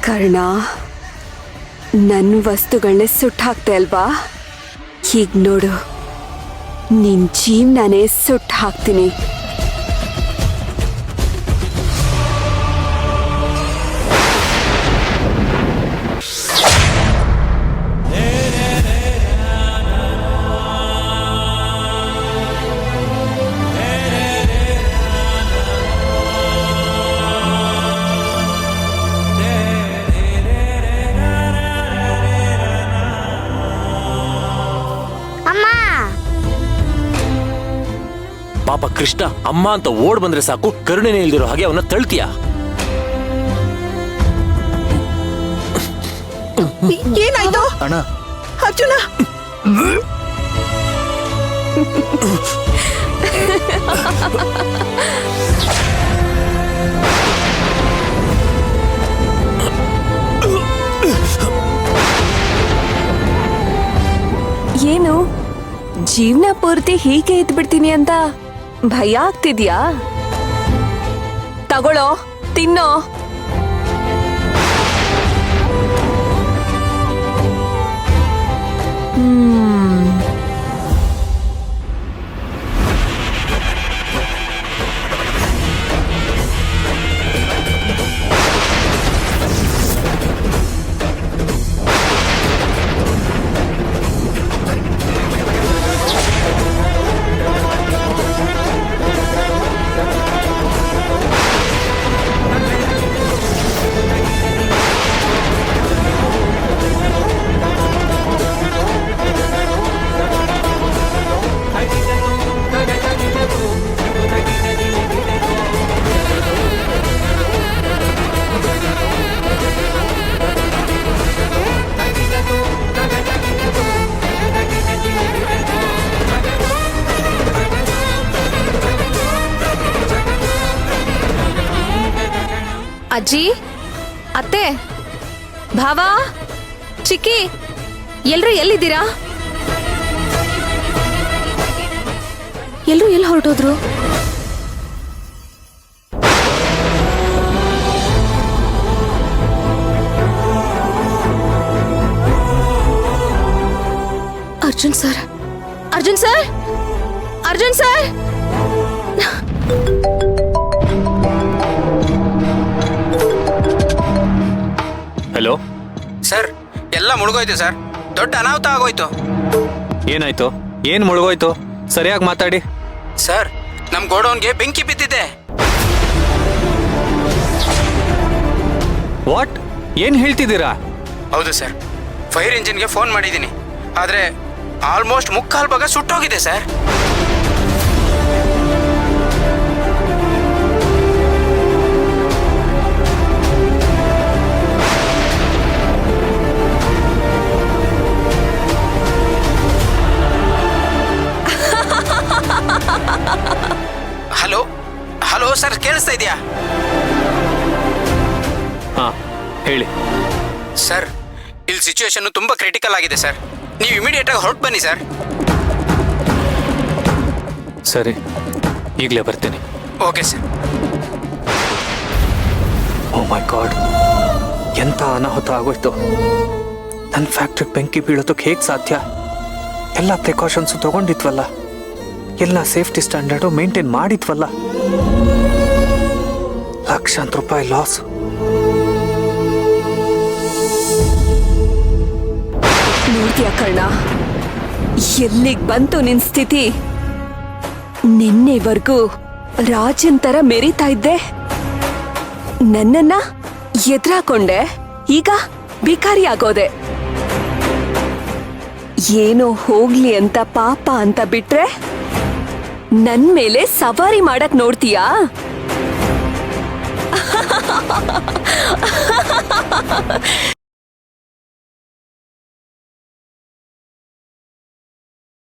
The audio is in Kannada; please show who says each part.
Speaker 1: ಕರ್ಣ, ನನ್ನ ವಸ್ತುಗಳನ್ನೇ ಸುಟ್ಟಾಕ್ತೆ ಅಲ್ವಾ? ಹೀಗ್ ನೋಡು, ನಿನ್ ಜೀವನನೇ ಸುಟ್ಟು ಹಾಕ್ತೀನಿ.
Speaker 2: ಪಾಪ ಕೃಷ್ಣ ಅಮ್ಮ ಅಂತ ಓಡ್ ಬಂದ್ರೆ ಸಾಕು, ಕರುಣೆನೇ ಇಲ್ದಿರೋ ಹಾಗೆ ಅವನ್ನ ತಳ್ತೀಯ.
Speaker 3: ಏನಾಯ್ತು
Speaker 2: ಅಣ್ಣ?
Speaker 3: ಅರ್ಜುನ,
Speaker 1: ಏನು ಜೀವನ ಪೂರ್ತಿ ಹೀಗೆ ಇದ್ಬಿಡ್ತೀನಿ ಅಂತ ಭಯ ಆಗ್ತಿದ್ಯಾ? ತಗೊಳ್ಳೋ, ತಿನ್ನೋ.
Speaker 4: ಅಜ್ಜಿ, ಅತ್ತೆ, ಭಾವ, ಚಿಕ್ಕಿ, ಎಲ್ರು ಎಲ್ಲಿದ್ದೀರಾ? ಎಲ್ರು ಎಲ್ಲಿ ಹೊರಟೋದ್ರು? Arjun sir, Arjun sir, Arjun sir!
Speaker 2: Hello
Speaker 5: sir, ಎಲ್ಲ ಮುಳುಗೋಯ್ತು ಸರ್. ದೊಡ್ಡ ಅನಾಹುತ ಆಗೋಯ್ತು.
Speaker 2: ಏನಾಯ್ತು? ಏನ್ ಮುಳುಗೋಯ್ತು? ಸರಿಯಾಗಿ ಮಾತಾಡಿ.
Speaker 5: ಸರ್, ನಮ್ ಗೋಡೌನ್ಗೆ ಬೆಂಕಿ ಬಿದ್ದಿದೆ.
Speaker 2: ವಾಟ್? ಏನ್ ಹೇಳ್ತಿದ್ದೀರಾ?
Speaker 5: ಹೌದು ಸರ್, ಫೈರ್ ಇಂಜಿನ್ಗೆ ಫೋನ್ ಮಾಡಿದ್ದೀನಿ, ಆದ್ರೆ ಆಲ್ಮೋಸ್ಟ್ ಮುಕ್ಕಾಲ್ ಭಾಗ ಸುಟ್ಟೋಗಿದೆ ಸರ್. ಹಲೋ ಹಲೋ ಸರ್, ಕೇಳಿಸ್ತಾ ಇದೆಯಾ?
Speaker 2: ಹಾ, ಹೇಳಿ.
Speaker 5: ಸರ್, ಇಲ್ಲಿ ಸಿಚುವೇಶನ್ ತುಂಬಾ ಕ್ರಿಟಿಕಲ್ ಆಗಿದೆ ಸರ್. ನೀವು ಇಮಿಡಿಯೇಟ್ ಆಗಿ ಹೊರಟು ಬನ್ನಿ ಸರ್.
Speaker 2: ಸರಿ, ಈಗಲೇ ಬರ್ತೀನಿ.
Speaker 5: Okay sir.
Speaker 2: Oh my god, ಎಂತ ಅನಾಹುತ ಆಗೋಯ್ತು. ನನ್ನ ಫ್ಯಾಕ್ಟ್ರಿಗೆ ಬೆಂಕಿ ಬೀಳೋದಕ್ಕೆ ಹೇಗೆ ಸಾಧ್ಯ? ಎಲ್ಲ ಪ್ರಿಕಾಷನ್ಸು ತಗೊಂಡಿದ್ವಲ್ಲ, ಎಲ್ಲ ಸೇಫ್ಟಿ ಸ್ಟ್ಯಾಂಡರ್ಡು ಮೇಂಟೈನ್ ಮಾಡಿದ್ವಲ್ಲ. ಲಕ್ಷಾಂತರ ರೂಪಾಯಿ ಲಾಸ್.
Speaker 1: ನೋಡ್ತೀಯ ಕರ್ಣ, ಎಲ್ಲಿಗ್ ಬಂತು ನಿನ್ ಸ್ಥಿತಿ? ನಿನ್ನೆವರೆಗೂ ರಾಜನ್ ತರ ಮೆರಿತಾ ಇದ್ದೆ, ನನ್ನನ್ನ ಎದುರಾಕೊಂಡೆ, ಈಗ ಭಿಕಾರಿ ಆಗೋದೆ. ಏನೋ ಹೋಗ್ಲಿ ಅಂತ ಪಾಪ ಅಂತ ಬಿಟ್ರೆ ನನ್ ಮೇಲೆ ಸವಾರಿ ಮಾಡಕ್ ನೋಡ್ತೀಯಾ?